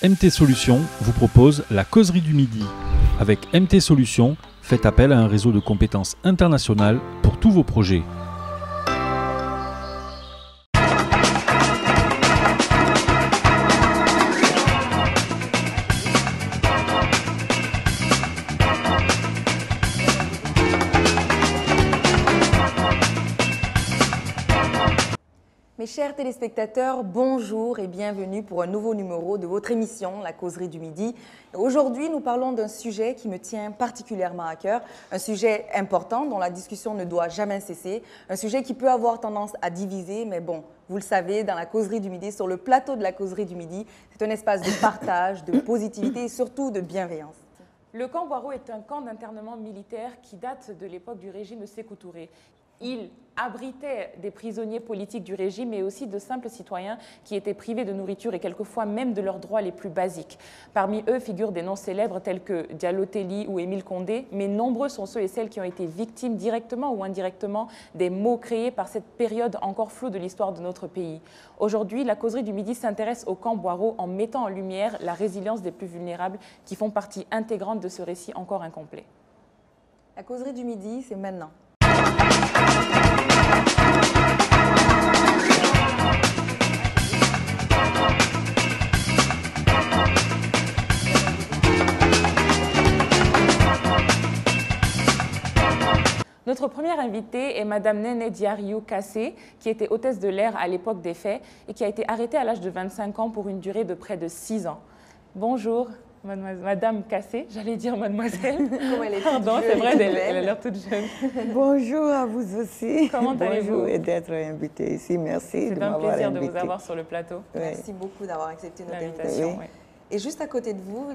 MT Solutions vous propose la causerie du midi. Avec MT Solutions, faites appel à un réseau de compétences internationales pour tous vos projets. Mes chers téléspectateurs, bonjour et bienvenue pour un nouveau numéro de votre émission, La Causerie du Midi. Aujourd'hui, nous parlons d'un sujet qui me tient particulièrement à cœur, un sujet important dont la discussion ne doit jamais cesser, un sujet qui peut avoir tendance à diviser, mais bon, vous le savez, dans La Causerie du Midi, sur le plateau de La Causerie du Midi, c'est un espace de partage, de positivité et surtout de bienveillance. Le camp Boiro est un camp d'internement militaire qui date de l'époque du régime de Sékou Touré. Il abritait des prisonniers politiques du régime, mais aussi de simples citoyens qui étaient privés de nourriture et quelquefois même de leurs droits les plus basiques. Parmi eux figurent des noms célèbres tels que Diallo Telli ou Émile Condé, mais nombreux sont ceux et celles qui ont été victimes directement ou indirectement des maux créés par cette période encore floue de l'histoire de notre pays. Aujourd'hui, la causerie du Midi s'intéresse au camp Boiro en mettant en lumière la résilience des plus vulnérables qui font partie intégrante de ce récit encore incomplet. La Causerie du Midi, c'est maintenant. Notre première invitée est Madame Néné Diariou Kassé, qui était hôtesse de l'air à l'époque des faits et qui a été arrêtée à l'âge de 25 ans pour une durée de près de 6 ans. Bonjour, Madame Kassé, j'allais dire mademoiselle. Comme elle est Pardon, c'est vrai, elle a l'air toute jeune. Bonjour à vous aussi. Comment allez-vous? Bonjour et d'être invité ici. Merci de m'avoir invité. C'est un plaisir de vous avoir sur le plateau. Merci beaucoup d'avoir accepté notre invitation. invitation. Et juste à côté de vous,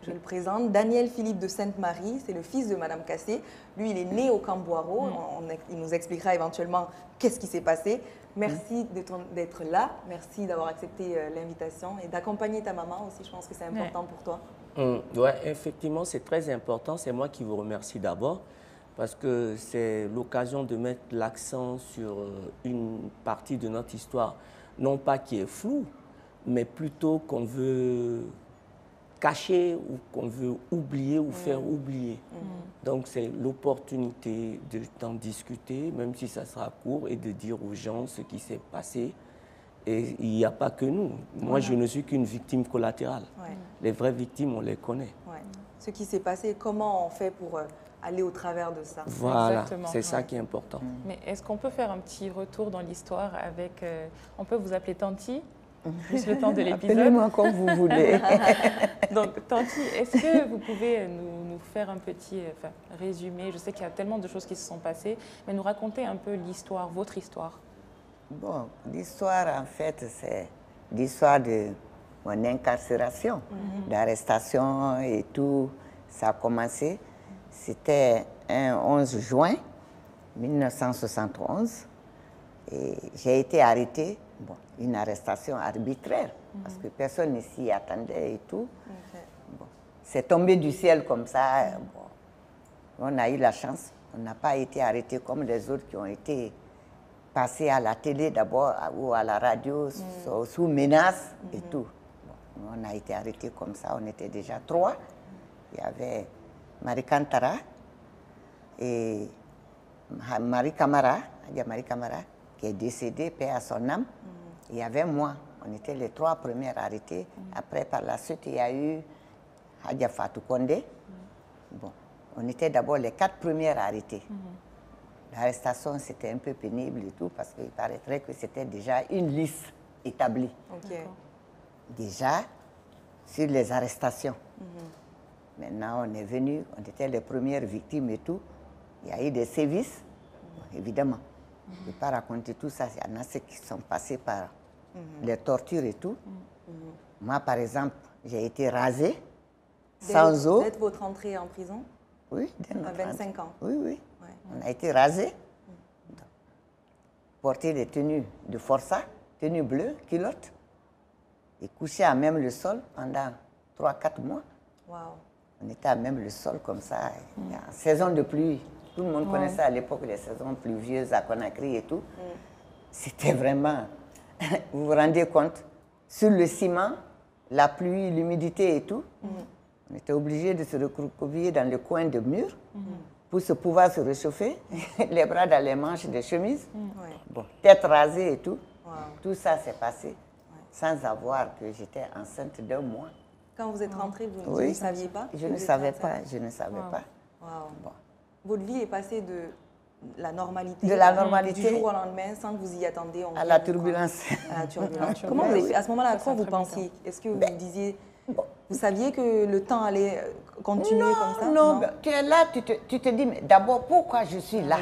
je le présente, Daniel Philippe de Sainte-Marie, c'est le fils de Madame Kassé. Lui, il est né au camp Boiro. Il nous expliquera éventuellement qu'est-ce qui s'est passé. Merci d'être là. Merci d'avoir accepté l'invitation et d'accompagner ta maman aussi. Je pense que c'est important pour toi. Oui, effectivement, c'est très important. C'est moi qui vous remercie d'abord parce que c'est l'occasion de mettre l'accent sur une partie de notre histoire, non pas qui est floue, mais plutôt qu'on veut cacher ou qu'on veut oublier ou faire oublier. Donc c'est l'opportunité d'en discuter, même si ça sera court, et de dire aux gens ce qui s'est passé. Et il n'y a pas que nous. Moi, je ne suis qu'une victime collatérale. Les vraies victimes, on les connaît. Ce qui s'est passé, comment on fait pour aller au travers de ça? Voilà, c'est ça qui est important. Mais est-ce qu'on peut faire un petit retour dans l'histoire avec... on peut vous appeler Tanti? Juste le temps de l'épisode. Appelez-moi comme vous voulez. Donc, Tanti, est-ce que vous pouvez nous faire un petit résumé? Je sais qu'il y a tellement de choses qui se sont passées, mais nous raconter un peu l'histoire, votre histoire. Bon, l'histoire, en fait, c'est l'histoire de mon incarcération, d'arrestation et tout. Ça a commencé, c'était un 11 juin 1971. Et j'ai été arrêtée. Bon, une arrestation arbitraire, parce que personne ne s'y attendait et tout. Bon, c'est tombé du ciel comme ça. Bon, on a eu la chance. On n'a pas été arrêtés comme les autres qui ont été passés à la télé d'abord ou à la radio sous menace et tout. Bon, on a été arrêtés comme ça. On était déjà 3. Il y avait Marie Kantara et Marie Camara, qui est décédée, paix à son âme. Il y avait moi. On était les 3 premiers arrêtés. Après, par la suite, il y a eu Hadja Fatou Condé. Bon, on était d'abord les 4 premiers arrêtés. L'arrestation, c'était un peu pénible et tout, parce qu'il paraîtrait que c'était déjà une liste établie. Déjà, sur les arrestations. Maintenant, on est venu, on était les premières victimes et tout. Il y a eu des sévices, évidemment. Je ne vais pas raconter tout ça. Il y en a ceux qui sont passés par les tortures et tout. Moi, par exemple, j'ai été rasée, sans eau. Dès votre entrée en prison? Oui, dès notre entrée. 25 ans? Oui, oui. On a été rasés, porter des tenues de forçat, tenues bleues, culottes, et coucher à même le sol pendant 3-4 mois. On était à même le sol comme ça. En saison de pluie. Tout le monde connaissait à l'époque les saisons pluvieuses à Conakry et tout. C'était vraiment... Vous vous rendez compte? Sur le ciment, la pluie, l'humidité et tout. On était obligé de se recroqueviller dans le coin de mur pour pouvoir se réchauffer, les bras dans les manches des chemises, bon, tête rasée et tout. Tout ça s'est passé sans avoir que j'étais enceinte d'1 mois. Quand vous êtes rentrée, vous ne saviez pas? Je ne savais pas, je ne savais pas. Bon. Votre vie est passée de la normalité, du jour au lendemain, sans que vous y attendiez. À la turbulence. À la turbulence. Comment vous avez fait? À ce moment-là, à quoi vous pensiez? Est-ce que vous disiez, vous saviez que le temps allait continuer comme ça? Non, tu es là, tu te dis, mais d'abord, pourquoi je suis là?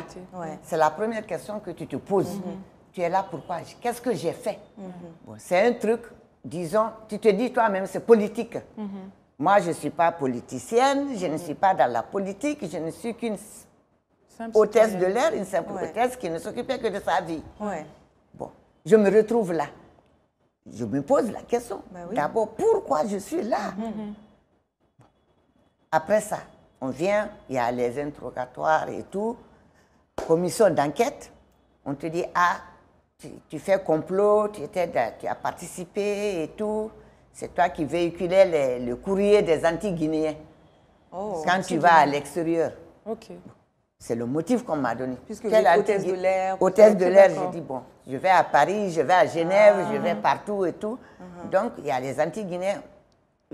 C'est la première question que tu te poses. Tu es là, pourquoi? Qu'est-ce que j'ai fait? Bon, c'est un truc, disons, tu te dis toi-même, c'est politique. Moi, je ne suis pas politicienne, je ne suis pas dans la politique, je ne suis qu'une hôtesse de l'air, une simple hôtesse qui ne s'occupait que de sa vie. Bon, je me retrouve là. Je me pose la question. D'abord, pourquoi je suis là? Après ça, on vient, il y a les interrogatoires et tout, commission d'enquête. On te dit, ah, tu fais complot, tu as participé et tout. C'est toi qui véhiculais le courrier des Antilles-Guinéens quand tu vas à l'extérieur. C'est le motif qu'on m'a donné. Puisque vous êtes hôtesse de l'air. Hôtesse de l'air, j'ai dit, bon, je vais à Paris, je vais à Genève, je vais partout et tout. Donc, il y a les Antilles-Guinéens,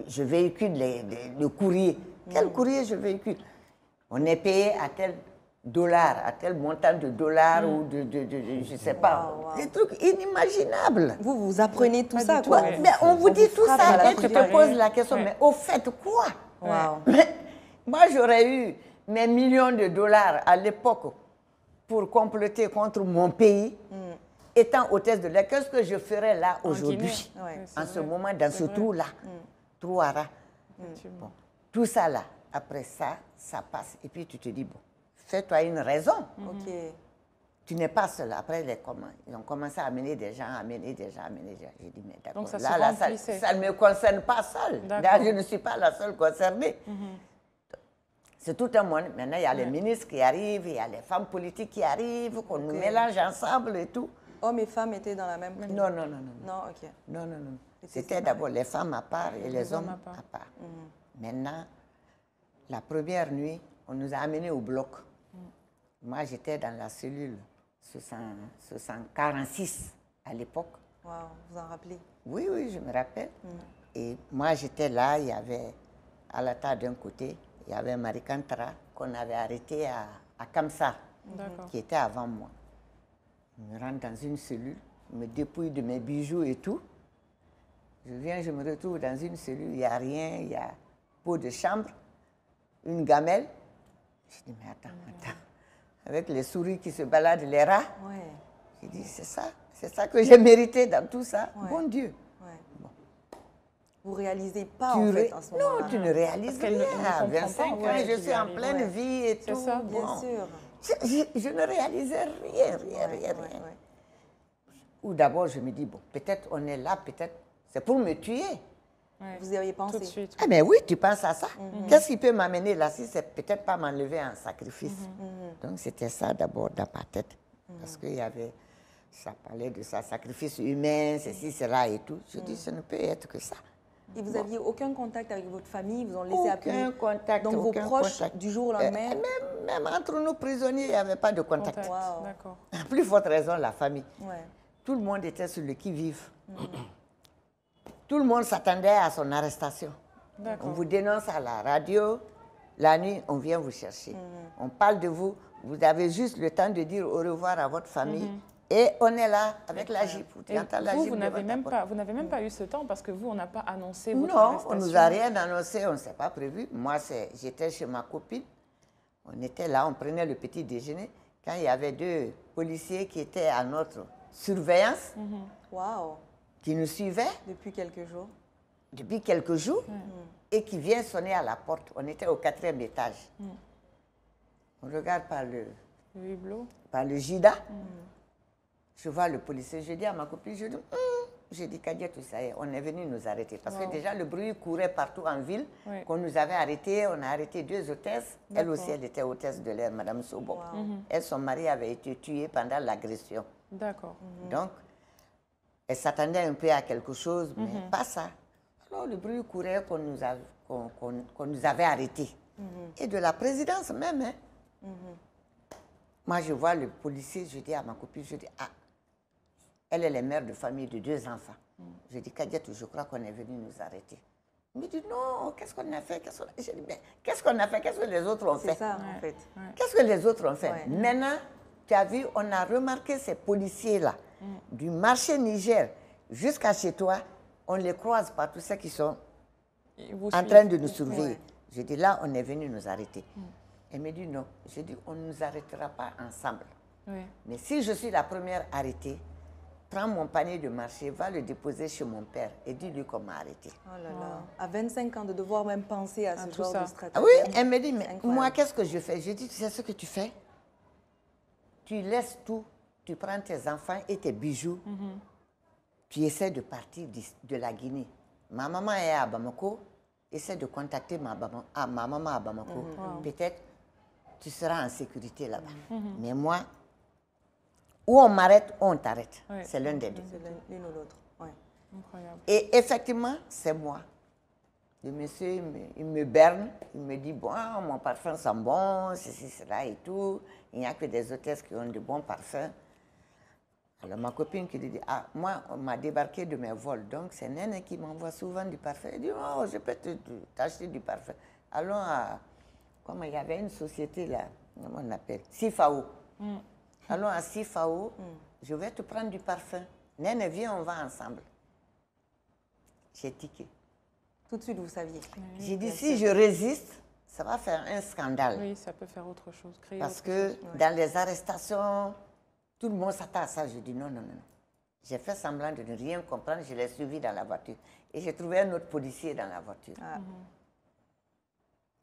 je véhicule le courrier. Quel courrier je véhicule? On est payé à tel dollar, à tel montant de dollars ou de je ne sais pas. Des trucs inimaginables. Vous apprenez tout ça, quoi. Mais on vous dit tout ça et tu te poses la question, mais au fait quoi? Moi, j'aurais eu mes millions de dollars à l'époque pour compléter contre mon pays, étant hôtesse de l'air. Qu'est-ce que je ferais là aujourd'hui, en ce moment, dans ce trou-là, trou à rat. Bon, tout ça là, après ça, ça passe. Et puis tu te dis, bon, fais-toi une raison. Tu n'es pas seul. Après, ils ont commencé à amener des gens, amener des gens. J'ai dit, mais d'accord, là, ça ne me concerne pas seul. Là, je ne suis pas la seule concernée. C'est tout un monde. Maintenant, il y a les ministres qui arrivent, il y a les femmes politiques qui arrivent, qu'on nous mélange ensemble et tout. Hommes et femmes étaient dans la même... Non. Non. C'était d'abord les femmes à part et les hommes à part. Maintenant, la première nuit, on nous a amenés au bloc. Moi, j'étais dans la cellule 46 à l'époque. Wow, vous en rappelez? Oui, je me rappelle. Et moi, j'étais là, il y avait à la table d'un côté, il y avait Marie Kantara qu'on avait arrêté à Kamsar, qui était avant moi. Je me rentre dans une cellule, je me dépouille de mes bijoux et tout. Je me retrouve dans une cellule, il n'y a rien, il y a peau de chambre, une gamelle. Je dis, mais attends. Avec les souris qui se baladent, les rats. J'ai dit, c'est ça que j'ai mérité dans tout ça. Bon Dieu. Bon. Vous ne réalisez pas, en fait, en ce moment-là. Non, tu ne réalises rien. À 25 ans, je suis en pleine vie et tout. C'est ça, bien sûr. Je ne réalisais rien. Ou d'abord, je me dis, bon, peut-être on est là, peut-être c'est pour me tuer. Vous y aviez pensé? Tout de suite. Ah, mais oui, tu penses à ça. Qu'est-ce qui peut m'amener là si c'est peut-être pas m'enlever en sacrifice? Donc, c'était ça d'abord dans ma tête. Parce qu'il y avait, ça parlait de ça, sacrifice humain, ceci, cela et tout. Je dis, ça ne peut être que ça. Et vous n'aviez aucun contact avec votre famille? Ils vous ont laissé appeler? Aucun contact. Donc, vos proches, du jour au lendemain? Même entre nous prisonniers, il n'y avait pas de contact. D'accord. À plus forte raison, la famille. Tout le monde était sur le qui-vive. Tout le monde s'attendait à son arrestation. On vous dénonce à la radio, la nuit, on vient vous chercher. On parle de vous, vous avez juste le temps de dire au revoir à votre famille. Et on est là avec la Jeep. Vous n'avez même pas eu ce temps parce que vous, on n'a pas annoncé votre arrestation. Non, on ne nous a rien annoncé, on ne s'est pas prévu. Moi, j'étais chez ma copine. On était là, on prenait le petit déjeuner. Quand il y avait 2 policiers qui étaient à notre surveillance, qui nous suivaient. Depuis quelques jours. Depuis quelques jours, et qui vient sonner à la porte. On était au 4e étage. On regarde par le hublot, par le Gida. Je vois le policier. Je dis à ma copine, je dis, Kadiatou, ça y est, on est venu nous arrêter. Parce que déjà, le bruit courait partout en ville, qu'on nous avait arrêtés. On a arrêté 2 hôtesses. Elle aussi, elle était hôtesse de l'air, Madame Sobo. Elle, son mari avait été tué pendant l'agression. D'accord. Donc, elle s'attendait un peu à quelque chose, mais pas ça. Alors le bruit courait qu'on nous avait arrêtés. Et de la présidence même. Hein. Moi, je vois le policier, je dis à ma copine, je dis, ah, elle est la mère de famille de 2 enfants. Je dis, Kadiatou, je crois qu'on est venu nous arrêter. Il me dit, non, qu'est-ce qu'on a fait? Je dis, mais qu'est-ce qu'on a fait? Qu'est-ce que les autres ont fait? C'est ça, en fait. Qu'est-ce que les autres ont fait? Ouais. Maintenant, tu as vu, on a remarqué ces policiers-là, du marché Niger jusqu'à chez toi, on les croise par tous ceux qui sont en train de nous surveiller. Ouais. Je dis, là, on est venu nous arrêter. Elle me dit, non. Je dis, on ne nous arrêtera pas ensemble. Oui. Mais si je suis la première arrêtée, prends mon panier de marché, va le déposer chez mon père et dis-lui qu'on m'a arrêté. Oh là là. À 25 ans, de devoir même penser à ce tout genre ça. de stratégie. Oui, elle me dit, mais Incroyable. moi, qu'est-ce que je fais? Je dis, tu sais ce que tu fais? Tu laisses tout, tu prends tes enfants et tes bijoux, tu essaies de partir de la Guinée. Ma maman est à Bamako, essaie de contacter ma maman à Bamako. Peut-être tu seras en sécurité là-bas. Mais moi, ou on m'arrête ou on t'arrête. Oui. C'est l'un des deux. C'est l'une ou l'autre. Ouais. Incroyable. Et effectivement, c'est moi. Le monsieur, il me berne, il me dit, bon, mon parfum sent bon, ceci, cela et tout. Il n'y a que des hôtesses qui ont de bons parfums. Alors ma copine qui lui dit, ah, moi, on m'a débarqué de mes vols, donc c'est Néné qui m'envoie souvent du parfum. Elle dit, oh, je peux t'acheter du parfum. Allons à, comment il y avait une société là, comment on appelle, Sifao. Allons à Sifao, je vais te prendre du parfum. Néné, viens, on va ensemble. J'ai tiqué. Tout de suite, vous saviez. J'ai dit, si je résiste, ça va faire un scandale. Oui, ça peut faire autre chose. Créer Parce autre que chose. dans les arrestations, tout le monde s'attend à ça. Je dis non, non, non. J'ai fait semblant de ne rien comprendre. Je l'ai suivi dans la voiture. Et j'ai trouvé un autre policier dans la voiture. Ah.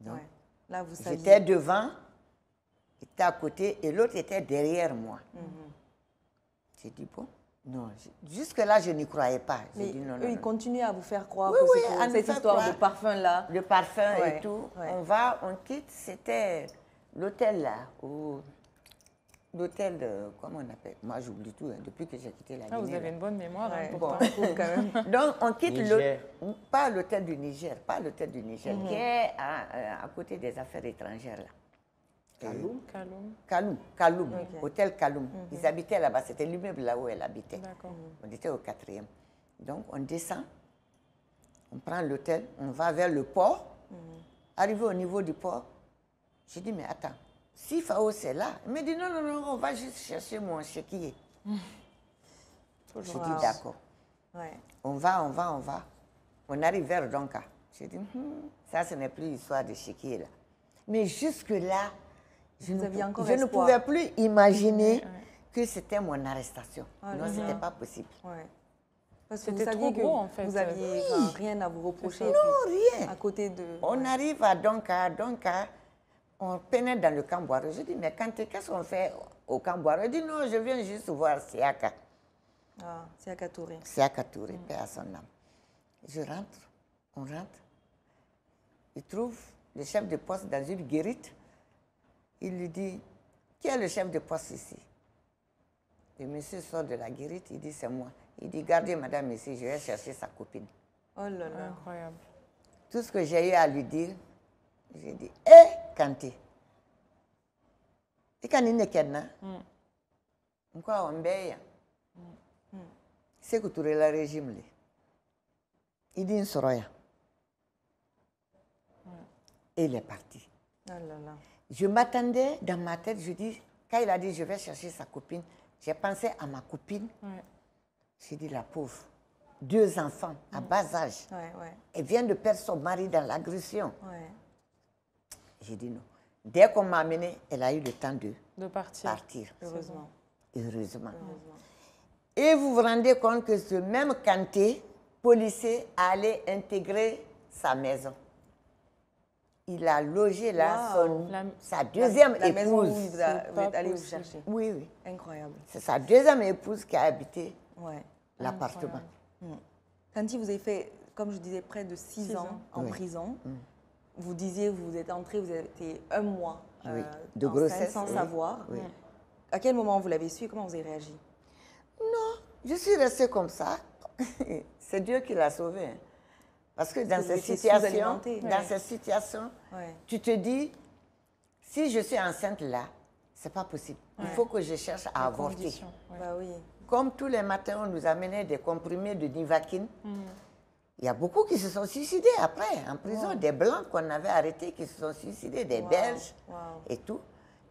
Donc, Ouais. Là, vous saviez. j'étais devant, il était à côté et l'autre était derrière moi. J'ai dit, bon, non. Jusque-là, je n'y croyais pas. J'ai Mais dit non, eux, non, ils non. continuent à vous faire croire Oui, que oui, c'est à nous cette faire histoire croire. de parfum-là. Le parfum Ouais, et tout. ouais. On quitte, c'était l'hôtel là, l'hôtel, comment on appelle? Moi, j'oublie tout, hein, depuis que j'ai quitté la Guinée. Ah, vous avez là. une bonne mémoire, Ouais. hein, Bon, pourtant. cool, quand même. Donc, on quitte Niger. pas l'hôtel du Niger, qui est à côté des affaires étrangères là. Kaloum. Kaloum, Ok. hôtel Kaloum. Ils habitaient là-bas, c'était l'immeuble là où elle habitait. D'accord. On était au 4e. Donc, on descend, on prend l'hôtel, on va vers le port. Arrivé au niveau du port, j'ai dit, mais attends, si Fao c'est là, il me dit, non, non, non, on va juste chercher mon chéquier. J'ai dit, Wow. d'accord. Ouais. On va. On arrive vers Donka. J'ai dit, ça, ce n'est plus l'histoire de chéquier là. Mais jusque-là, je Vous aviez encore ne espoir. pouvais plus imaginer que c'était mon arrestation. Ah Non, là ce là. n'était pas possible. Ouais. Parce que vous C'était saviez trop que gros, en fait. vous aviez enfin, rien à vous reprocher. Non, rien. À côté de... On arrive à Donka, on pénètre dans le Camboire. Je dis, mais qu'est-ce qu'on fait au Camboire? Il dit, non, je viens juste voir Siaka. Ah, c'est à Katouré. Siaka Touré, paix à son âme. Je rentre, on rentre. Il trouve le chef de poste dans une guérite. Il lui dit, qui est le chef de poste ici? Le monsieur sort de la guérite, il dit, c'est moi. Il dit, gardez madame ici, je vais chercher sa copine. Oh là là. Incroyable. Tout ce que j'ai eu à lui dire, j'ai dit, hé, Kanté. Et quand il n'est qu'un, quoi, on paye. C'est que tu le régime. Là. Il dit, une soroya. Et il est parti. Oh là là. Je m'attendais dans ma tête, je dis, quand il a dit, je vais chercher sa copine, j'ai pensé à ma copine. Ouais. J'ai dit, la pauvre, 2 enfants à bas âge. Ouais, ouais, Elle vient de perdre son mari dans l'agression. ouais. J'ai dit non. Dès qu'on m'a amenée, elle a eu le temps de De partir. partir. Heureusement. Heureusement. Et vous vous rendez compte que ce même Kanté, policier, allait intégrer sa maison. Il a logé là Wow. sa deuxième La maison où épouse. vous C'est êtes pas allé vous possible. chercher. Oui, oui. Incroyable. C'est sa deuxième épouse qui a habité Ouais. l'appartement. Kanti, vous avez fait, comme je disais, près de 6 ans en Oui. prison. Vous disiez, vous êtes entré, vous avez été 1 mois Oui. De enceinte grossesse, sans oui. savoir. Oui. À quel moment vous l'avez su et comment vous avez réagi? Non, je suis restée comme ça. C'est Dieu qui l'a sauvée. Hein. Parce que dans vous ces étiez situations, sous-alimenté. Ouais. Tu te dis, si je suis enceinte là, c'est pas possible. Il faut que je cherche à avorter. Bah oui. Comme tous les matins, on nous amenait des comprimés de Nivaquine. Il y a beaucoup qui se sont suicidés après, en prison. Des Blancs qu'on avait arrêtés qui se sont suicidés, des Belges et tout.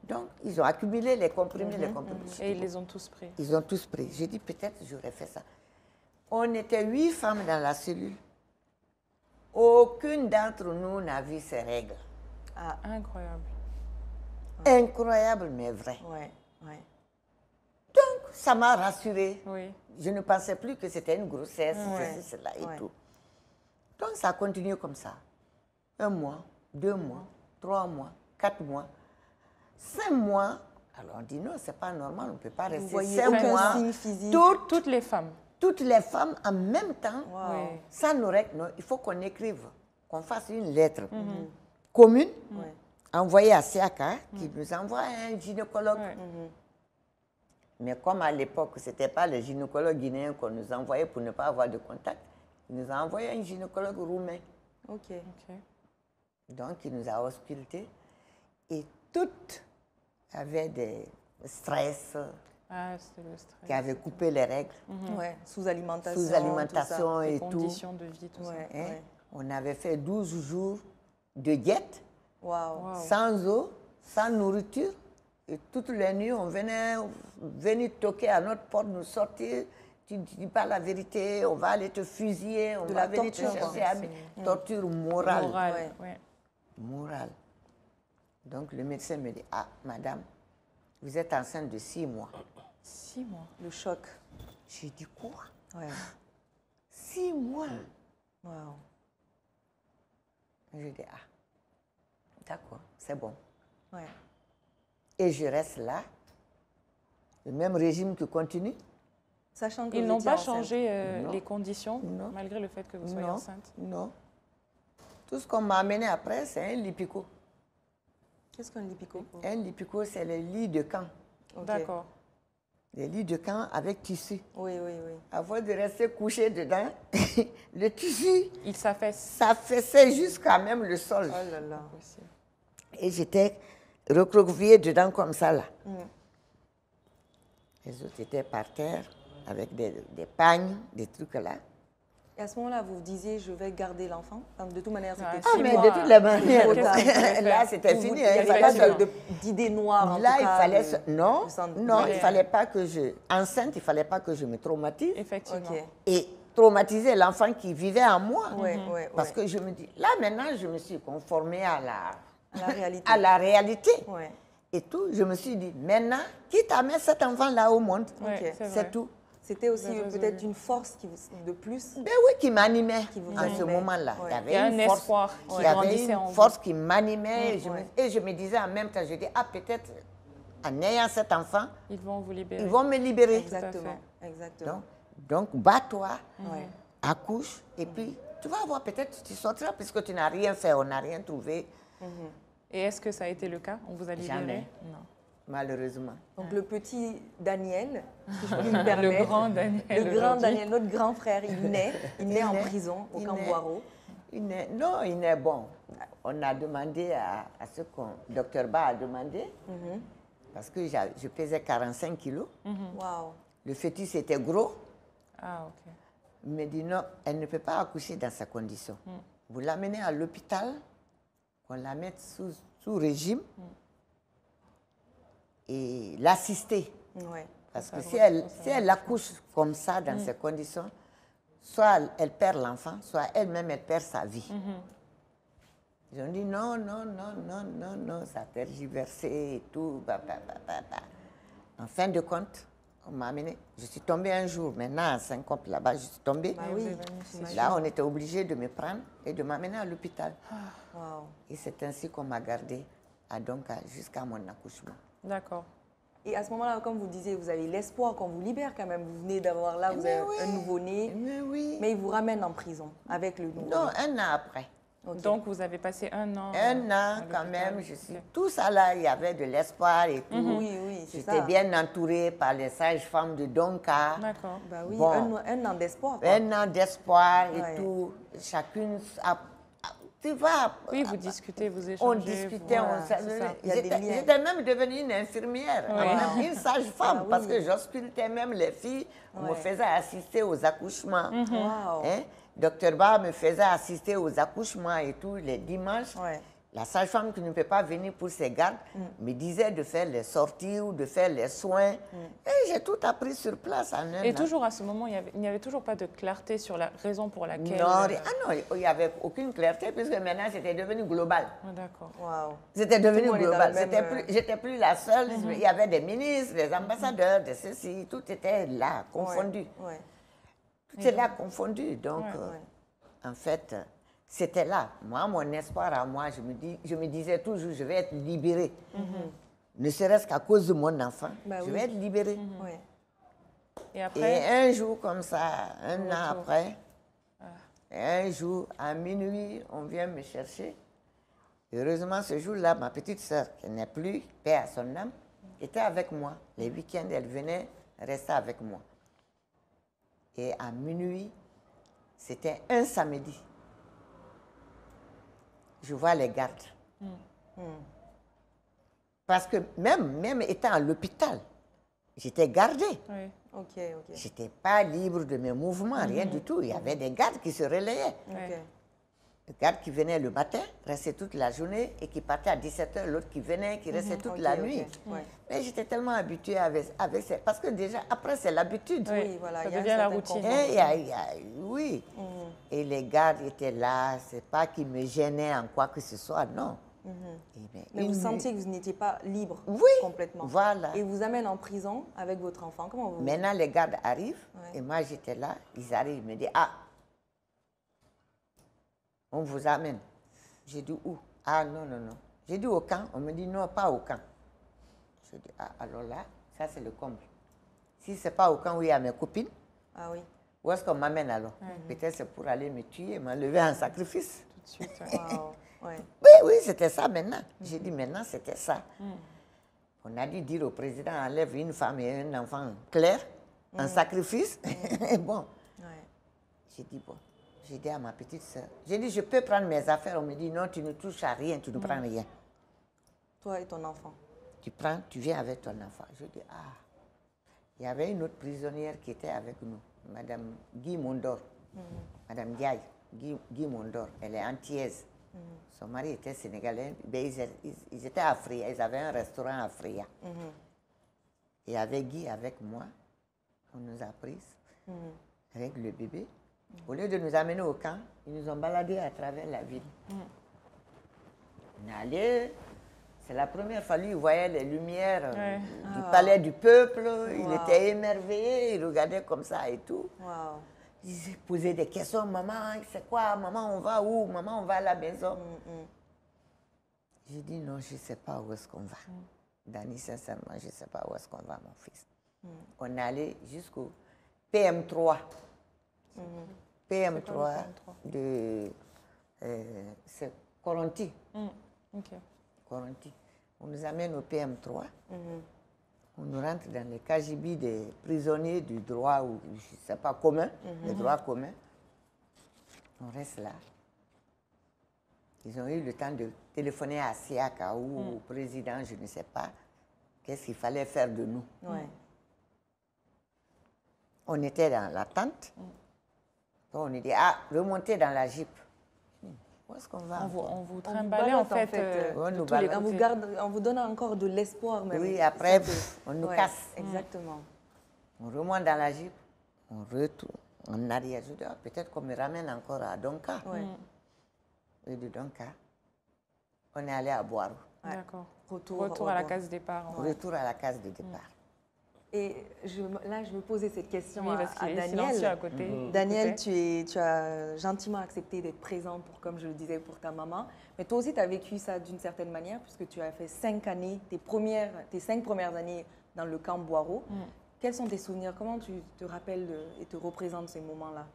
Donc, ils ont accumulé les comprimés, les comprimés. Et ils les ont tous pris. Ils ont tous pris. J'ai dit, peut-être j'aurais fait ça. On était 8 femmes dans la cellule. Aucune d'entre nous n'a vu ses règles. Ah, incroyable. Incroyable, mais vrai. Ouais, ouais. Donc, ça m'a rassurée. Oui. Je ne pensais plus que c'était une grossesse, Ouais. ceci, cela et Ouais. tout. Donc, ça a continué comme ça. 1 mois, 2 mois, 3 mois, 4 mois, 5 mois. Alors, on dit non, c'est pas normal, on ne peut pas Vous rester voyez 5 aucun mois. signe physique. Toutes les femmes. Toutes les femmes en même temps, Oui. sans nos règles. Non, il faut qu'on écrive, qu'on fasse une lettre commune, envoyée à Siaka, qui nous envoie un gynécologue. Ouais. Mais comme à l'époque, ce n'était pas le gynécologue guinéen qu'on nous envoyait pour ne pas avoir de contact, il nous a envoyé un gynécologue roumain. Ok. Ok. Donc, il nous a auscultés. Et toutes avaient des stress, Ah, c'était le stress. qui avaient coupé les règles, Ouais. Sous-alimentation. sous-alimentation Les et tout. conditions de vie, tout Ouais. ça. Hein. Ouais. On avait fait 12 jours de diète, Waouh. sans eau, sans nourriture. Et toutes les nuits, on venait toquer à notre porte, nous sortir. Tu ne dis pas la vérité, on va aller te fusiller, on De va la venir te torture, chercher quoi. à torture morale. Morale, Ouais. ouais. Morale. Donc le médecin me dit, ah, madame, vous êtes enceinte de 6 mois. 6 mois. Le choc. J'ai dit, quoi? Ouais. 6 mois? Waouh. Je dis, ah, d'accord, c'est bon. Ouais. Et je reste là, le même régime qui continue. Sachant que Ils vous n'ont étiez pas enceinte. changé Non. les conditions, Non. malgré le fait que vous soyez Non, enceinte. non. Tout ce qu'on m'a amené après, c'est un lipico. Qu'est-ce qu'un lipico? Un lipico, c'est les lits de camp. Ok. D'accord. Les lits de camp avec tissu. Oui, oui, oui. Avant de rester couché dedans, le tissu, Il s'affaisse. ça fessait jusqu'à même le sol. Oh là là. Aussi. Et j'étais recroquevillée dedans comme ça, là. Les autres étaient par terre, avec des pagnes, des trucs là. Et à ce moment-là, vous vous disiez, je vais garder l'enfant. Enfin, de toute manière, c'était Ah, Ah, 6 mais mois, de toutes les manières, trop tard. là, c'était Vous- fini. Il hein, n'y il avait fallait pas se- d'idée noire, en Là, tout il cas, fallait... de- Non, de santé. non, il Ouais. ne fallait pas que je... Enceinte, il ne fallait pas que je me traumatise. Effectivement. Ok. Et traumatiser l'enfant qui vivait en moi. Ouais, ouais, Parce ouais. que je me dis... Là, maintenant, je me suis conformée à La réalité. à la réalité. Ouais. Et tout, je me suis dit, maintenant, quitte à mettre cet enfant-là au monde, Ouais, Ok. c'est vrai. c'est tout. C'était aussi Vous avez peut-être résolu. une force qui vous, de plus. Ben oui, qui m'animait vous en ce animait. moment-là. Ouais. Il y avait Il y a une un force, espoir qui il y avait grandissait en une vous. force qui m'animait. Ouais. Et je me disais en même temps, je dis, ah, peut-être en ayant cet enfant, Ils vont vous libérer. ils vont me libérer. Exactement. Exactement. Donc bats-toi, Ouais. accouche, et puis tu vas voir, peut-être tu sortiras puisque tu n'as rien fait, on n'a rien trouvé, Et est-ce que ça a été le cas? On vous a libéré? Jamais. Non. malheureusement. Donc le petit Daniel, si je puis me permettre. Le grand Daniel. Le grand aujourd'hui. Daniel, notre grand frère, il naît en naît. prison au Il camp naît. Boireau. Non, il est bon. On a demandé à ce qu'on, Dr Ba a demandé, parce que je pesais 45 kilos, Waouh. le fœtus était gros, Ah, ok. il me dit non, elle ne peut pas accoucher dans ces conditions. Vous l'amenez à l'hôpital, qu'on la mette sous régime et l'assister. Ouais. Parce que si elle accouche comme ça, dans ces conditions, soit elle perd l'enfant, soit elle-même, elle perd sa vie. Ils ont dit non, non, non, non, non, non, ça a tergiversé et tout. En fin de compte, on m'a amené. Je suis tombée un jour, maintenant à Saint-Comte, là-bas, je suis tombée. Bah oui. Là, on était obligé de me prendre et de m'amener à l'hôpital. Waouh. Et c'est ainsi qu'on m'a gardée jusqu'à mon accouchement. D'accord. Et à ce moment-là, comme vous disiez, vous avez l'espoir qu'on vous libère quand même. Vous venez d'avoir là, vous Mais avez oui. un nouveau-né. Mais oui. Mais il vous ramène en prison avec le nouveau-né. Non, un an après. Ok. Donc, vous avez passé un an. Un an à quand l'hôpital. même, tout ça là, il y avait de l'espoir et tout. Oui, oui, c'est ça. J'étais bien entourée par les sages-femmes de Donka. D'accord. Bah oui, Bon. un an d'espoir. quoi. Un an d'espoir et Ouais. tout. Chacune, tu vois. Oui, vous discutez, vous échangez. On discutait, voilà, on c'est ça. Il y a des liens. J'étais même devenue une infirmière, Oui. une sage-femme, Ah oui. parce que j'auscultais même les filles. On me faisait assister aux accouchements. Wow. Hein? Docteur Ba me faisait assister aux accouchements et tout les dimanches. Ouais. La sage-femme qui ne peut pas venir pour ses gardes me disait de faire les sorties ou de faire les soins. Et j'ai tout appris sur place en un Et an. toujours à ce moment, il n'y avait toujours pas de clarté sur la raison pour laquelle. Non, il n'y avait aucune clarté puisque maintenant c'était devenu global. Ah, d'accord. Wow. C'était devenu Tout le monde est dans global. le même, J'étais plus la seule. Il y avait des ministres, des ambassadeurs, des ceci. Tout était là, confondu. Ouais. Tout était là, confondu. Donc, en fait, c'était là. Moi, mon espoir à moi, je me disais toujours, je vais être libérée. Ne serait-ce qu'à cause de mon enfant. Bah je oui. vais être libérée. Ouais. Et après, Et un jour comme ça, un an après, un jour à minuit, on vient me chercher. Heureusement, ce jour-là, ma petite sœur, qui n'est plus, paix à son âme, était avec moi. Les week-ends, elle venait rester avec moi. Et à minuit, c'était un samedi. Je vois les gardes. Parce que même étant à l'hôpital, j'étais gardée. oui. Ok, ok. Je n'étais pas libre de mes mouvements, rien du tout. Il y avait des gardes qui se relayaient. Ok. Le garde qui venait le matin, restait toute la journée et qui partait à 17h, l'autre qui venait, qui restait toute la ok, nuit. ouais. Mais j'étais tellement habituée avec ça. Parce que déjà, après, c'est l'habitude. Oui, voilà. Ça il y a un devient la certain routine. confort. Oui. Et les gardes étaient là. C'est pas qu'ils me gênaient en quoi que ce soit, non. Mais vous sentiez que vous n'étiez pas libre Oui, complètement. voilà. Et vous amènent en prison avec votre enfant. Comment vous... Maintenant, les gardes arrivent. Ouais. Et moi, j'étais là. Ils arrivent. Ils me disent, ah, on vous amène. J'ai dit, où? Ah, non, non, non. J'ai dit, au camp. On me dit, non, pas au camp. Je dis, ah, alors là, ça, c'est le comble. Si ce n'est pas au camp où il y a mes copines, Ah oui. où est-ce qu'on m'amène alors? Peut-être c'est pour aller me tuer, m'enlever en sacrifice. Tout de suite. ouais. Wow. Ouais. Oui, oui, c'était ça maintenant. J'ai dit, maintenant, c'était ça. On a dû dire au président, enlève une femme et un enfant clair, en sacrifice. Bon, Ouais. j'ai dit, bon, j'ai dit à ma petite soeur, j'ai dit, je peux prendre mes affaires. On me dit, non, tu ne touches à rien, tu ne prends rien. Toi et ton enfant. Tu prends, tu viens avec ton enfant. Je dis, ah. Il y avait une autre prisonnière qui était avec nous, Madame Guy Mondor. Madame Diaye, Guy Mondor, elle est antillaise. Son mari était sénégalais, mais ils étaient à Fria, ils avaient un restaurant à Fria. Et avec Guy, avec moi, on nous a prises, avec le bébé. Au lieu de nous amener au camp, ils nous ont baladés à travers la ville. On est allé, c'est la première fois, lui, il voyait les lumières du palais du peuple, il était émerveillé, il regardait comme ça et tout. Wow. Il se posait des questions, maman, c'est quoi, maman, on va où, maman, on va à la maison. J'ai dit, non, je ne sais pas où est-ce qu'on va. Dani, sincèrement, je ne sais pas où est-ce qu'on va, mon fils. On est allé jusqu'au PM3. PM3 de... c'est Coronti. Ok. Coronti. On nous amène au PM3. On nous rentre dans les KGB des prisonniers du droit, ou je ne sais pas, commun, le droit commun. On reste là. Ils ont eu le temps de téléphoner à Siaka ou au président, je ne sais pas, qu'est-ce qu'il fallait faire de nous. Ouais. On était dans la tente. Donc on a dit, ah, remontez dans la Jeep. Où est-ce qu'on va? On vous On trimballait vous en balade, fait. on de nous tous les balade. côtés. On vous donne encore de l'espoir même. Oui, après, Ça, c'est- on nous ouais, casse. Exactement. On remonte dans la Jeep, on retourne en arrière. Je dis, ah, peut-être qu'on me ramène encore à Donka. Ouais. Et de Donka, on est allé à Boiro. Ouais. D'accord. Retour à la au- case départ. Retour à la case de départ. Et là, je me posais cette question Oui, parce à qu'il est silencieux à Daniel. côté. Daniel, tu as gentiment accepté d'être présent, pour, comme je le disais, pour ta maman. Mais toi aussi, tu as vécu ça d'une certaine manière, puisque tu as fait 5 années, tes 5 premières années dans le camp Boiro. Quels sont tes souvenirs? Comment tu te rappelles et te représentes ces moments-là?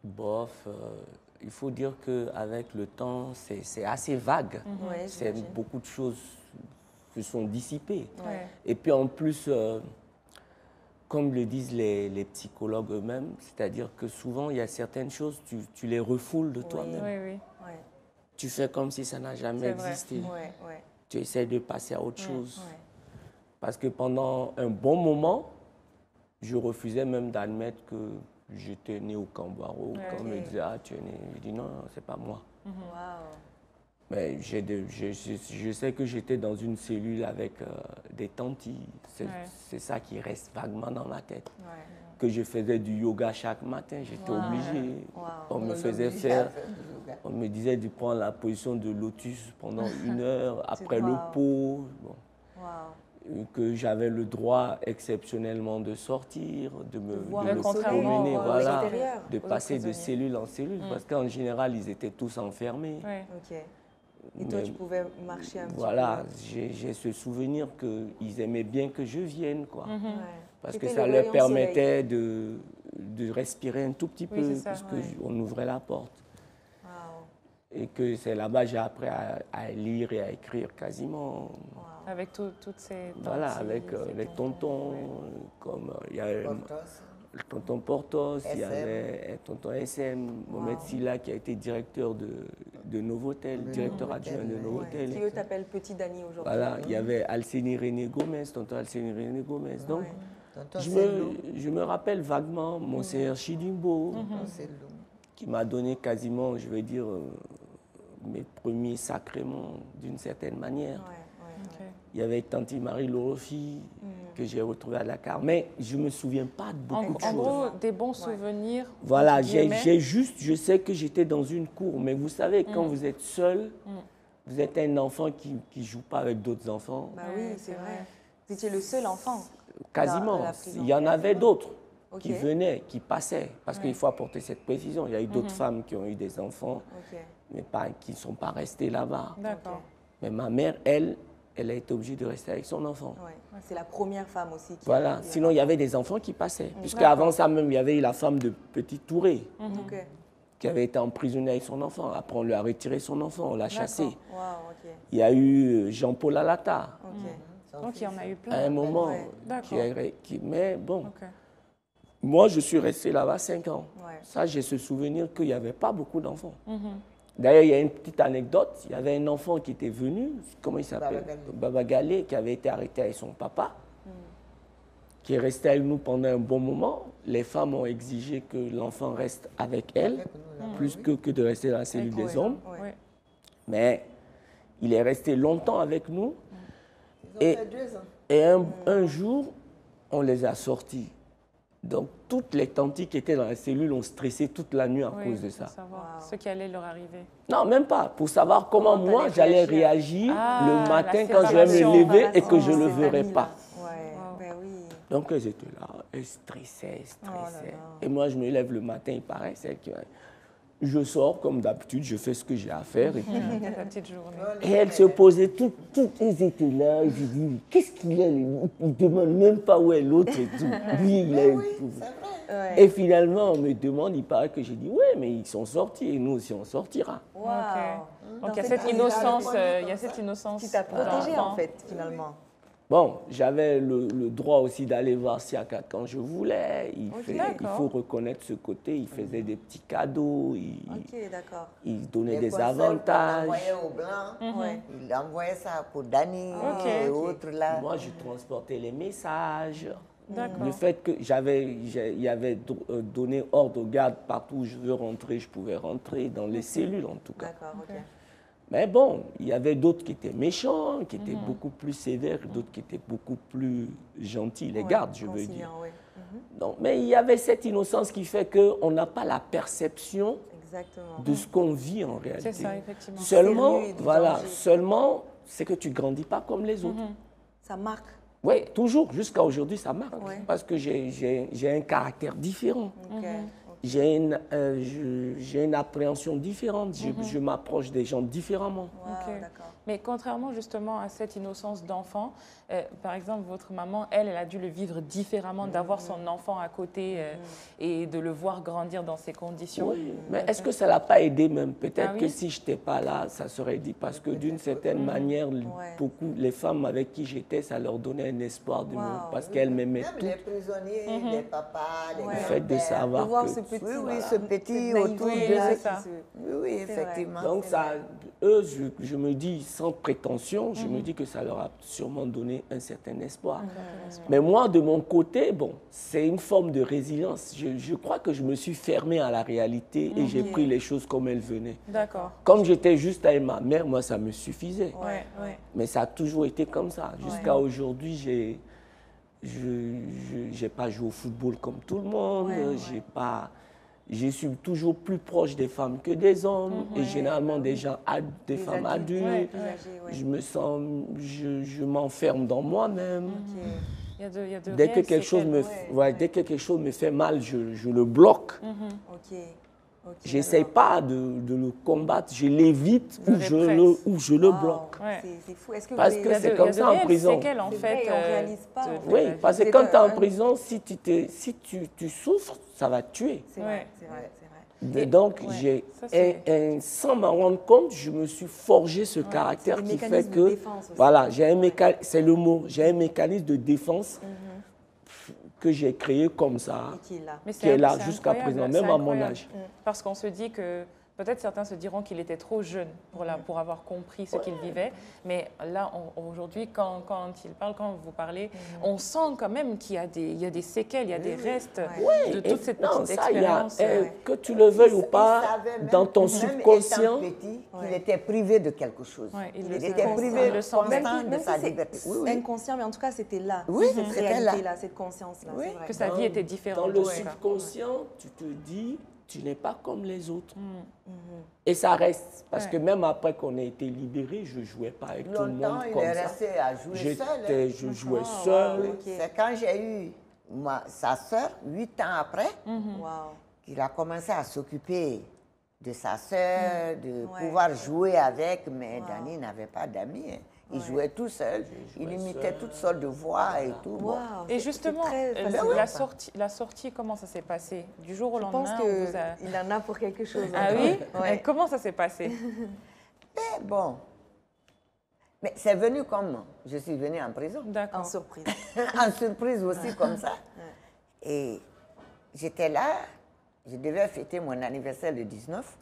Bof, il faut dire qu'avec le temps, c'est assez vague. Ouais, j'imagine. Beaucoup de choses se sont dissipées. Ouais. Et puis en plus, comme le disent les psychologues eux-mêmes, c'est-à-dire que souvent, il y a certaines choses, tu les refoules de toi-même. Oui, oui. Ouais. Tu fais comme si ça n'a jamais C'est vrai. existé. Ouais, ouais. Tu essaies de passer à autre chose. Ouais. Parce que pendant un bon moment, je refusais même d'admettre que j'étais né au Cambaro. Ouais. Quand on me disait, ah, tu es né, je dis non, c'est pas moi. Wow. Mais je sais que j'étais dans une cellule avec des tantis. C'est ça qui reste vaguement dans ma tête. Ouais. Que je faisais du yoga chaque matin, j'étais obligé. Wow. On me faisait faire, on me disait de prendre la position de lotus pendant 1 heure, après le pot. Bon. Wow. Que j'avais le droit exceptionnellement de sortir, de me contrairement promener, à voilà, l'extérieur, de aux passer de prisonniers. cellule en cellule, parce qu'en général, ils étaient tous enfermés. Ouais. Ok. Et toi, tu pouvais marcher un petit Voilà, j'ai ce souvenir qu'ils aimaient bien que je vienne, quoi. peu. Ouais. Parce que C'était ça le leur rayon permettait de respirer un tout petit Oui, peu, c'est ça, puisque ouais. on ouvrait la porte. Wow. Et que c'est là-bas que j'ai appris à lire et à écrire quasiment. Avec toutes ces Voilà, tantis, avec ces les tontons, comme il y avait le tonton Portos, il y SM. avait un tonton SM, Mohamed Silla qui a été directeur de Novotel, directeur adjoint de Novotel. Qui eux t'appellent Petit Dani aujourd'hui. Voilà, il y avait Alcénie René Gomez, tonton Alcénie René Gomez. Donc, Tonton je me rappelle vaguement Monseigneur Chidimbo, qui m'a donné quasiment, je vais dire, mes premiers sacrements d'une certaine manière. Ouais. Il y avait Tanti Marie Lorofi, que j'ai retrouvée à Dakar. Mais je ne me souviens pas de beaucoup de En choses. gros, des bons souvenirs. Voilà, entre guillemets. je sais que j'étais dans une cour. Mais vous savez, quand vous êtes seul, vous êtes un enfant qui ne joue pas avec d'autres enfants. Bah oui, c'est vrai. Vous étiez le seul enfant. Quasiment. à la prison. Il y en avait d'autres Ok. qui venaient, qui passaient. Parce qu'il faut apporter cette précision. Il y a eu d'autres femmes qui ont eu des enfants, Ok. mais qui ne sont pas restées là-bas. D'accord. Mais ma mère, elle a été obligée de rester avec son enfant. Ouais. C'est la première femme aussi qui Voilà, sinon il y avait des enfants qui passaient. Puisqu'avant ça même, il y avait eu la femme de Petit Touré Ok. qui avait été emprisonnée avec son enfant. Après, on lui a retiré son enfant, on l'a chassé. Wow, ok. Il y a eu Jean-Paul Alata, Ok. Donc il y en a eu à plein. un moment. Ouais. D'accord. Mais bon, Ok. moi je suis resté là-bas 5 ans. Ouais. Ça, j'ai ce souvenir qu'il n'y avait pas beaucoup d'enfants. D'ailleurs, il y a une petite anecdote. Il y avait un enfant qui était venu, comment il s'appelle? Baba Galé, qui avait été arrêté avec son papa, qui est resté avec nous pendant un bon moment. Les femmes ont exigé que l'enfant reste avec elle, plus que de rester dans la cellule des hommes. Ouais. Oui. Mais il est resté longtemps avec nous. Ils ont Et, fait 2 ans. et un jour, on les a sortis. Donc, toutes les tantis qui étaient dans la cellule ont stressé toute la nuit à Oui, cause de ça. pour savoir ce qui allait leur arriver. Non, même pas. Pour savoir comment Comment moi, t'allais j'allais réagir. réagir Ah, le matin la quand je vais me séparation. lever et que je ne le Ces verrai amis-là. pas. Ouais, ben oui. Donc, elles étaient là, elles stressaient, Oh là là. Et moi, je me lève le matin, il paraît, celle qui... Je sors, comme d'habitude, je fais ce que j'ai à faire. Et, puis- La petite journée. et elles se posaient toutes elles étaient là. Je dis, qu'est-ce qu'il a? Il ne demande même pas où est l'autre et tout. Lui, il est... Ouais. Et finalement, on me demande, il paraît que j'ai dit, oui, mais ils sont sortis et nous aussi, on sortira. Wow. Donc il y a cette innocence, Qui t'a protégé d'enfant. en fait, finalement. Bon, j'avais le droit aussi d'aller voir Siaka quand je voulais. Il faut reconnaître ce côté. Il faisait des petits cadeaux, Ok, d'accord. il donnait Les des conseils qu'on avantages. envoyait aux Blancs, Ouais. il envoyait ça pour Dani et autres là. Moi, je transportais les messages. D'accord. Le fait que il y avait donné ordre aux gardes partout où je veux rentrer, je pouvais rentrer, dans les cellules en tout cas. D'accord, ok. Mais bon, il y avait d'autres qui étaient méchants, qui étaient beaucoup plus sévères, d'autres qui étaient beaucoup plus gentils, les gardes, je veux dire. Conciliant, ouais. Donc, mais il y avait cette innocence qui fait qu'on n'a pas la perception Exactement. de ce qu'on vit en réalité. C'est ça, effectivement. Seulement, Sérieux et du voilà, danger. seulement, c'est que tu grandis pas comme les autres. Ça marque. Oui, toujours, jusqu'à aujourd'hui, ça marque. Ouais. Parce que j'ai un caractère différent. Ok. j'ai une appréhension différente. Je m'approche des gens différemment. Wow, Ok. d'accord. Mais contrairement justement à cette innocence d'enfant, par exemple, votre maman, elle a dû le vivre différemment, d'avoir son enfant à côté et de le voir grandir dans ces conditions. Oui, mais est-ce que ça ne l'a pas aidé même? Peut-être Ah oui? que si je n'étais pas là, ça serait dit. Parce que d'une certaine manière, beaucoup, les femmes avec qui j'étais, ça leur donnait un espoir de me, parce qu'elles m'aimaient Même toutes. les prisonniers, les papas, les Ouais. Le fait de grands-pères. savoir De voir que... ce petit, Oui, oui, voilà, ce petit cette autour naïveté, de... c'est ça. Oui, oui, C'est vrai. effectivement. Donc, c'est ça, vrai. eux, je me dis, sans prétention, je me dis que ça leur a sûrement donné un certain espoir. Mais moi, de mon côté, bon, c'est une forme de résilience. Je crois que je me suis fermé à la réalité et j'ai pris les choses comme elles venaient. D'accord. Comme j'étais juste avec ma mère, moi, ça me suffisait. Ouais, ouais. Mais ça a toujours été comme ça. Jusqu'à aujourd'hui, j'ai pas joué au football comme tout le monde. Je suis toujours plus proche des femmes que des hommes et généralement des femmes adultes. Ouais, plus âgés, ouais. Je me sens, je m'enferme dans moi-même. Il y a de Dès que réelles quelque chose séquelles. dès que quelque chose me fait mal, je le bloque. Ok. Ok, J'essaie alors. pas de le combattre, je l'évite Le ou je le Wow, bloque. Ouais. C'est fou. Est-ce que Parce vous que avez- c'est Il y a comme de ça en réelles prison. séquelles, en C'est fait. vrai, on réalise pas, en fait. Oui, parce que Vous quand êtes tu es en un- prison, si tu souffres, ça va te tuer. C'est vrai, Ouais. c'est vrai, c'est vrai. Donc, ça, c'est- sans m'en rendre compte, je me suis forgé ce caractère c'est des qui fait mécanismes de que, défense aussi. voilà, c'est le mot, j'ai un mécanisme de défense que j'ai créé comme ça, Et qui est là. Mais qui est là c'est jusqu'à incroyable, présent, c'est même à mon incroyable. âge. Parce qu'on se dit que peut-être certains se diront qu'il était trop jeune pour avoir compris ce qu'il vivait. Mais là, aujourd'hui, quand il parle, quand vous parlez, on sent quand même qu'il y a des séquelles, il y a des restes de toute cette Non, petite ça, il y a, expérience. que tu le veuilles ou Il pas, savait même- dans ton même subconscient, étant petit, qu'il était privé de quelque chose. Ouais, il il le était sent, privé il le sent. Même constant si- de même sa si c'est liberté. Oui, oui. inconscient, mais en tout cas, c'était là. Oui, cette c'était là. réalité-là, cette conscience-là. Oui. C'est vrai. Que sa vie était différente. dans le ouais. subconscient, tu te dis, tu n'es pas comme les autres. Et ça reste. Parce que même après qu'on ait été libéré, je ne jouais pas avec tout le Longtemps, monde il comme est ça. resté à jouer seul. hein. Je jouais Ah, seul. wow, ok. C'est quand j'ai eu sa sœur, 8 ans après, Wow. qu'il a commencé à s'occuper de sa sœur, de Ouais. pouvoir jouer avec, mais Danny n'avait pas d'amis. hein. Il jouait tout seul, il imitait toutes sortes de voix et tout. Bon. Wow, Et c'est justement, très fascinant, la ça. sortie, comment ça s'est passé? Du jour au Je lendemain, pense on vous a... qu'il en a pour quelque chose. Ah encore. oui? Ouais. Comment ça s'est passé? Mais bon. Mais c'est venu comme je suis venue en prison. En D'accord. surprise. En surprise aussi comme ça. Et j'étais là, je devais fêter mon anniversaire le 19.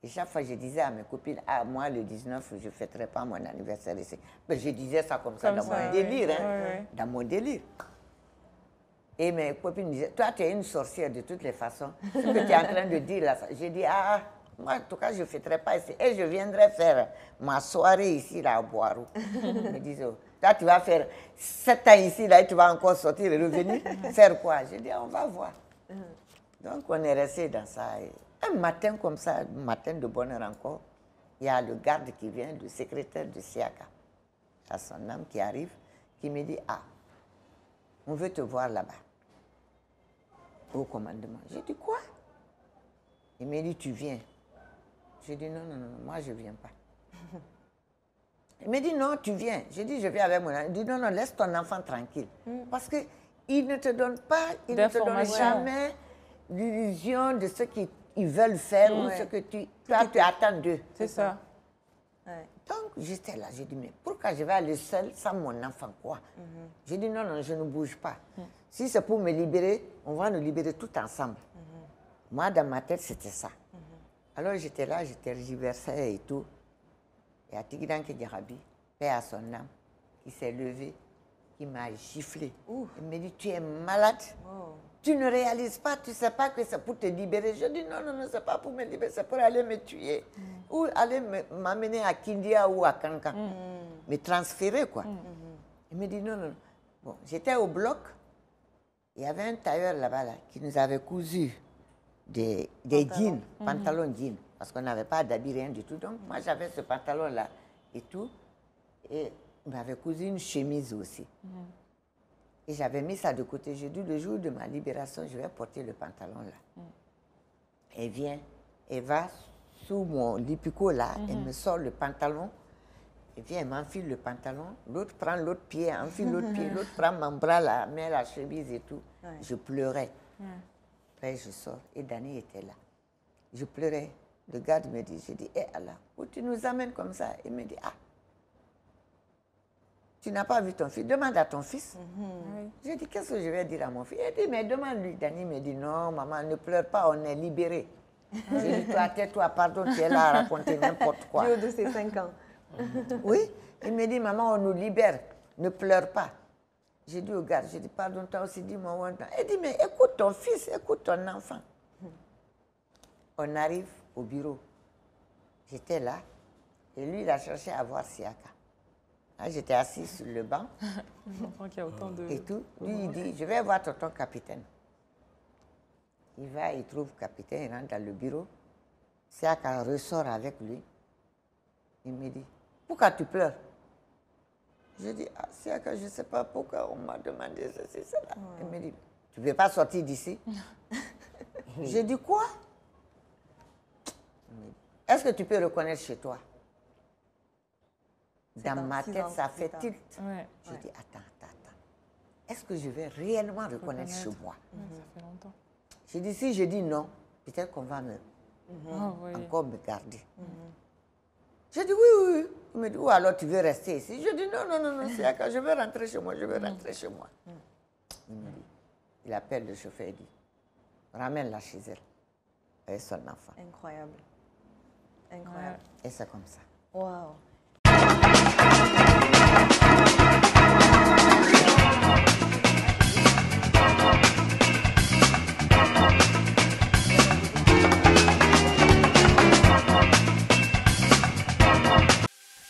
Et chaque fois, je disais à mes copines, ah, moi, le 19, je ne fêterai pas mon anniversaire ici. Mais je disais ça comme ça, Comme dans ça, mon oui. délire. Hein, Ouais, ouais. dans mon délire. Et mes copines disaient, toi, tu es une sorcière de toutes les façons. Ce que tu es en train de dire là, j'ai dit, ah, moi, en tout cas, je ne fêterai pas ici. Et je viendrai faire ma soirée ici, là, à Boireau. Ils me disaient, oh, toi, tu vas faire 7 ans ici, là, et tu vas encore sortir et revenir. Faire quoi? J'ai dit, on va voir. Donc, on est resté dans ça. Et un matin comme ça, un matin de bonheur encore, il y a le garde qui vient, le secrétaire de Siaka, à son âme qui arrive, qui me dit, ah, on veut te voir là-bas, au commandement. J'ai dit, quoi? Il me dit, tu viens. J'ai dit, non, non, non, moi, je ne viens pas. Il me dit, non, tu viens. J'ai dit, je viens avec mon enfant. Il dit, non, non, laisse ton enfant tranquille. Parce qu'il ne te donne pas, il ne te donne D'informations. jamais l'illusion de ce qu'ils veulent faire ou ce que toi, tu attends d'eux. C'est ça. Ouais. Donc, j'étais là, j'ai dit, mais pourquoi je vais aller seule sans mon enfant, quoi? J'ai dit, non, non, je ne bouge pas. Si c'est pour me libérer, on va nous libérer tout ensemble. Moi, dans ma tête, c'était ça. Alors, j'étais là, j'étais régiversée et tout. Il y a Tigran Kedjarabi, paix à son âme, qui s'est levé, qui m'a giflé. Il me dit, tu es malade. Tu ne réalises pas, tu ne sais pas que c'est pour te libérer. Je dis, non, non, non, ce n'est pas pour me libérer, c'est pour aller me tuer. Ou aller m'amener à Kindia ou à Kankan. Me transférer, quoi. Il me dit, non, non. Bon, j'étais au bloc. Il y avait un tailleur là-bas là, qui nous avait cousu des jeans, pantalons jeans, parce qu'on n'avait pas d'habit, rien du tout. Donc, moi, j'avais ce pantalon-là et tout. Et il m'avait cousu une chemise aussi. Et j'avais mis ça de côté. J'ai dit, le jour de ma libération, je vais porter le pantalon là. Elle vient, elle va sous mon lipico là, elle me sort le pantalon. Elle vient, elle m'enfile le pantalon. L'autre prend l'autre pied, enfile l'autre pied. L'autre prend mon bras là, met la chemise et tout. Ouais. Je pleurais. Après, je sors et Dani était là. Je pleurais. Le garde me dit, j'ai dit, hé Allah, où tu nous amènes comme ça? Il me dit, ah, tu n'as pas vu ton fils? Demande à ton fils. Oui. J'ai dit, qu'est-ce que je vais dire à mon fils? Il dit, mais demande-lui. Dani me dit, non, maman, ne pleure pas, on est libérés. J'ai dit, toi, tais-toi, pardon, tu es là à raconter n'importe quoi. Du haut de ses 5 ans. Oui, il me dit, maman, on nous libère, ne pleure pas. J'ai dit au garde, j'ai dit, pardon, toi aussi, dis-moi où on est. Il dit, mais écoute ton fils, écoute ton enfant. On arrive au bureau. J'étais là, et lui, il a cherché à voir Siaka. J'étais assis sur le banc, et tout. Lui, il dit, je vais voir tonton capitaine. Il va, il trouve capitaine, il rentre dans le bureau. Siaka ressort avec lui. Il me dit, pourquoi tu pleures? Je dis, ah, Siaka, je ne sais pas pourquoi on m'a demandé ceci, cela. Il me dit, tu ne veux pas sortir d'ici? Je dis, quoi? Est-ce que tu peux reconnaître chez toi? Dans ma tête, ça fait tilt. Je dis, attends. Est-ce que je vais réellement reconnaître chez moi? Ça fait longtemps. Je dis, si je dis non, peut-être qu'on va encore me garder. Je dis, oui. Il me dit, ou alors tu veux rester ici? Je dis, non, Siaka, je veux rentrer chez moi, Il me dit, il appelle le chauffeur et dit, ramène-la chez elle, avec son enfant. Incroyable. Et c'est comme ça. Wow.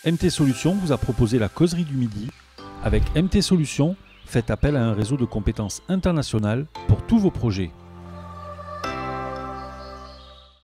MT Solutions vous a proposé la causerie du midi. Avec MT Solutions, faites appel à un réseau de compétences internationales pour tous vos projets.